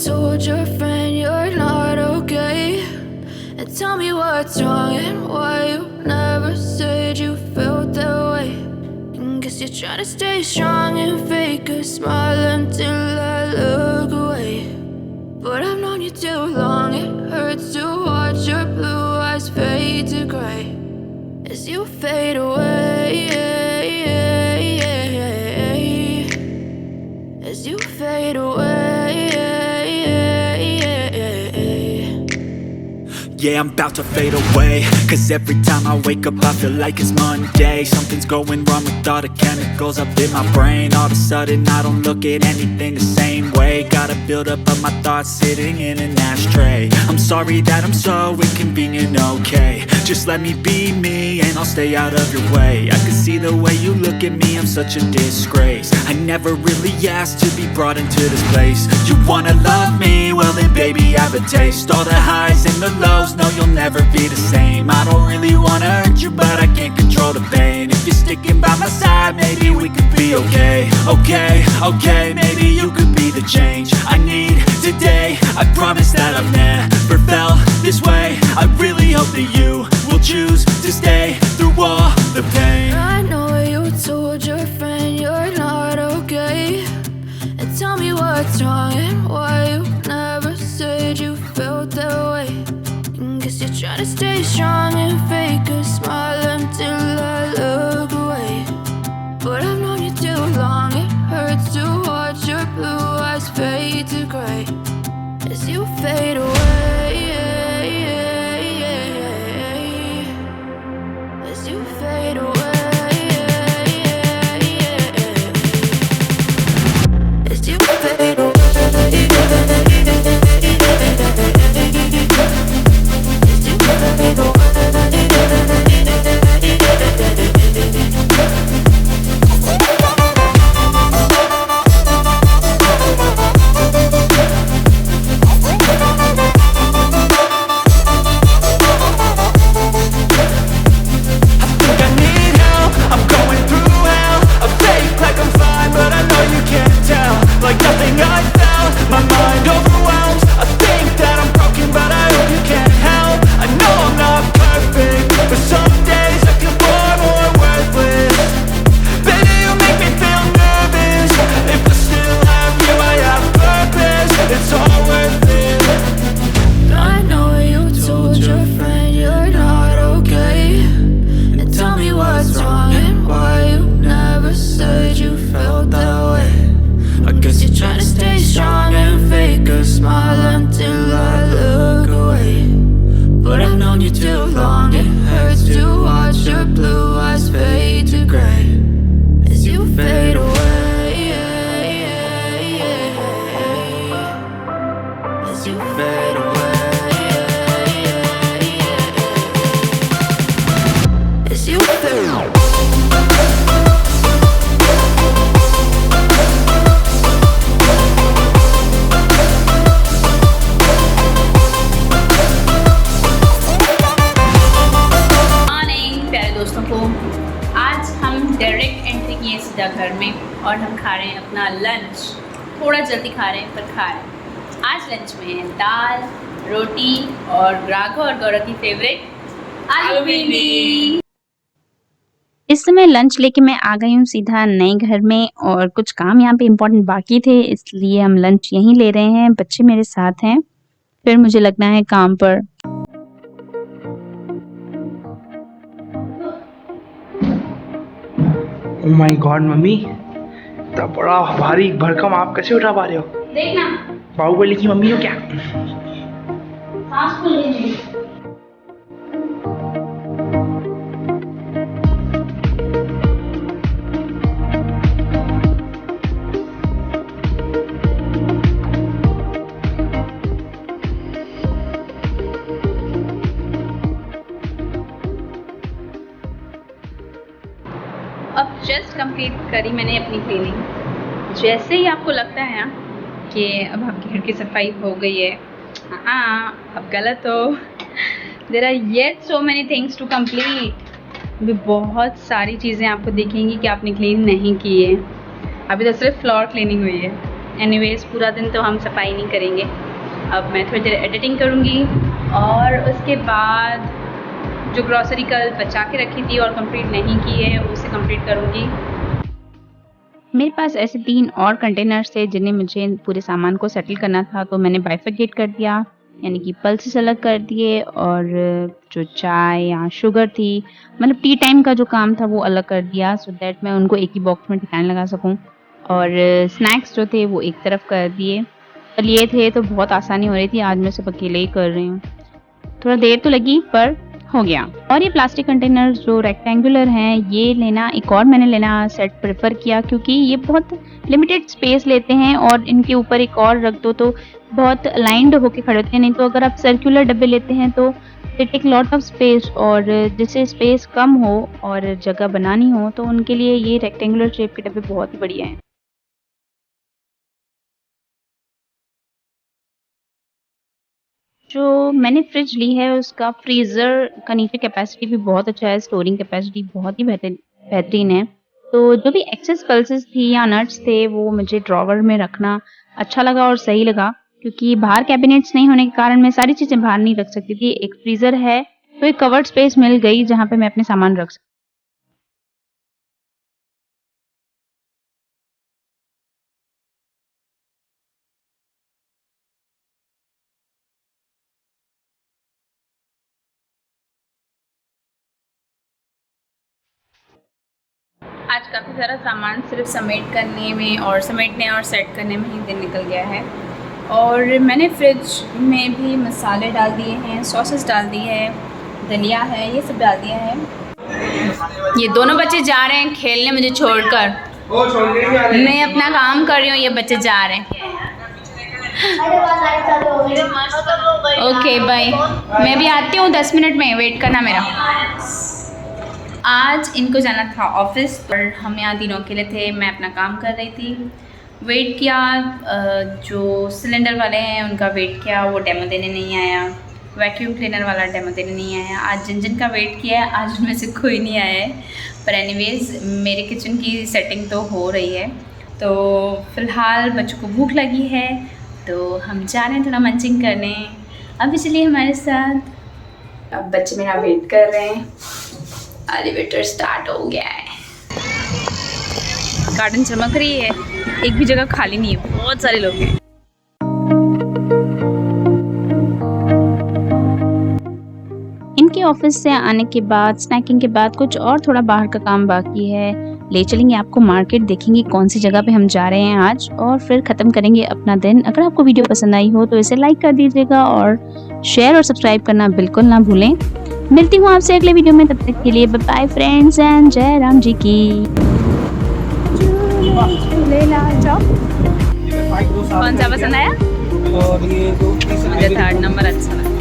told your friend you're not okay, and tell me what's wrong and why you never said you felt that way. And guess you're trying to stay strong and fake a smile until I look away. But I've known you too long, it hurts to watch your blue eyes fade to gray as you fade away, as you fade away. Yeah, I'm about to fade away, 'cause every time I wake up I feel like it's Monday. Something's going wrong with all the chemicals up in my brain. All of a sudden I don't look at anything the same way. Gotta build up of my thoughts sitting in an ashtray. I'm sorry that I'm so inconvenient, okay? Just let me be me and I'll stay out of your way. I can see the way you look at me, I'm such a disgrace. I never really asked to be brought into this place. You wanna love me? Well then baby have a taste. All the highs and the lows, no you'll never be the same. I don't really wanna hurt you but I can't control the pain. If you're sticking by my side maybe we could be okay. Okay, maybe you could be the change I need today. I promise that I've never felt this way. I really hope that you will choose to stay through all the pain. I know you told your friend you're not okay, and tell me what's wrong and why you never said you felt that way. And guess you're trying to stay strong and fake a smile until I look away. But I've known you too long, it hurts to watch your blue eyes fade to gray as you fade away, as you fade away, as you fade away. घर में और हम खा रहे हैं अपना lunch. थोड़ा जल्दी खा रहे हैं पर खा रहे हैं। आज लंच में है दाल, रोटी और राघव और गौरव की फेवरेट आलू भिंडी। इस समय लंच लेके मैं आ गई हूँ सीधा नए घर में, और कुछ काम यहाँ पे इम्पोर्टेंट बाकी थे, इसलिए हम लंच यहीं ले रहे हैं। बच्चे मेरे साथ हैं, फिर मुझे लगना है काम पर। ओह माय गॉड मम्मी, इतना बड़ा भारी भरकम आप कैसे उठा पा रहे हो? देखना, बाहुबली की मम्मी हो क्या? सांस फूल गई। अब जस्ट कंप्लीट करी मैंने अपनी क्लीनिंग। जैसे ही आपको लगता है ना कि अब आपके घर की सफाई हो गई है, अब गलत हो। There are yet so many things to complete. अभी बहुत सारी चीज़ें आपको दिखेंगी कि आपने क्लीन नहीं की है। अभी तो सिर्फ फ्लोर क्लीनिंग हुई है। एनीवेज पूरा दिन तो हम सफाई नहीं करेंगे। अब मैं थोड़ी देर एडिटिंग करूँगी और उसके बाद जो ग्रॉसरी कल बचा के रखी थी और कंप्लीट नहीं की है उसे कंप्लीट करूँगी। मेरे पास ऐसे 3 और कंटेनर्स थे जिन्हें मुझे पूरे सामान को सेटल करना था, तो मैंने बाइफरकेट कर दिया, यानी कि पल्सेस अलग कर दिए और जो चाय या शुगर थी, मतलब टी टाइम का जो काम था वो अलग कर दिया, सो दैट मैं उनको एक ही बॉक्स में ठिकाने लगा सकूं। और स्नैक्स जो थे वो एक तरफ कर दिए। कल ये थे तो बहुत आसानी हो रही थी, आज मैं सब अकेले ही कर रही हूँ। थोड़ा देर तो लगी पर हो गया। और ये प्लास्टिक कंटेनर्स जो रेक्टेंगुलर हैं, ये लेना एक और मैंने लेना सेट प्रेफर किया क्योंकि ये बहुत लिमिटेड स्पेस लेते हैं और इनके ऊपर एक और रख दो तो बहुत अलाइंड होके खड़े होते हैं। नहीं तो अगर आप सर्कुलर डब्बे लेते हैं तो they take lot of space, और जिससे स्पेस कम हो और जगह बनानी हो तो उनके लिए ये रेक्टेंगुलर शेप के डब्बे बहुत ही बढ़िया हैं। जो मैंने फ्रिज ली है उसका फ्रीज़र का नीचे कैपेसिटी भी बहुत अच्छा है, स्टोरिंग कैपेसिटी बहुत ही बेहतरीन है। तो जो भी एक्सेस पल्सेस थी या नट्स थे वो मुझे ड्रॉवर में रखना अच्छा लगा और सही लगा, क्योंकि बाहर कैबिनेट्स नहीं होने के कारण मैं सारी चीज़ें बाहर नहीं रख सकती थी। एक फ्रीज़र है तो एक कवर्ड स्पेस मिल गई जहाँ पे मैं अपने सामान रख सकती। आज काफ़ी सारा सामान सिर्फ समेटने और सेट करने में ही दिन निकल गया है। और मैंने फ्रिज में भी मसाले डाल दिए हैं, सॉसेस डाल दी है, दलिया है, ये सब डाल दिया है। ये दोनों बच्चे जा रहे हैं खेलने मुझे छोड़कर। मैं अपना काम कर रही हूँ, ये बच्चे जा रहे हैं। ओके बाय, मैं भी आती हूँ 10 मिनट में, वेट करना मेरा। आज इनको जाना था ऑफिस और हम यहाँ तीनों अकेले थे। मैं अपना काम कर रही थी, वेट किया, जो सिलेंडर वाले हैं उनका वेट किया, वो डेमो देने नहीं आया। वैक्यूम क्लीनर वाला डेमो देने नहीं आया। आज जिन का वेट किया है आज उनमें से कोई नहीं आया है। पर एनीवेज मेरे किचन की सेटिंग तो हो रही है। तो फ़िलहाल बच्चों को भूख लगी है तो हम जा रहे हैं थोड़ा मंचिंग करने। अभी चलिए हमारे साथ। अब बच्चे मेरा वेट कर रहे हैं, एलिवेटर स्टार्ट हो गया है। गार्डन चमक रही है, एक भी जगह खाली नहीं है, बहुत सारे लोग हैं। इनके ऑफिस से आने के बाद स्नैकिंग के बाद कुछ और थोड़ा बाहर का काम बाकी है। ले चलेंगे आपको मार्केट, देखेंगे कौन सी जगह पे हम जा रहे हैं आज, और फिर ख़त्म करेंगे अपना दिन। अगर आपको वीडियो पसंद आई हो तो इसे लाइक कर दीजिएगा और शेयर और सब्सक्राइब करना बिल्कुल ना भूलें। मिलती हूँ आपसे अगले वीडियो में, तब तक के लिए बाय बाय फ्रेंड्स एंड जय राम जी की। कौन सा पसंद आया? और ये मुझे 3rd नंबर अच्छा लगा।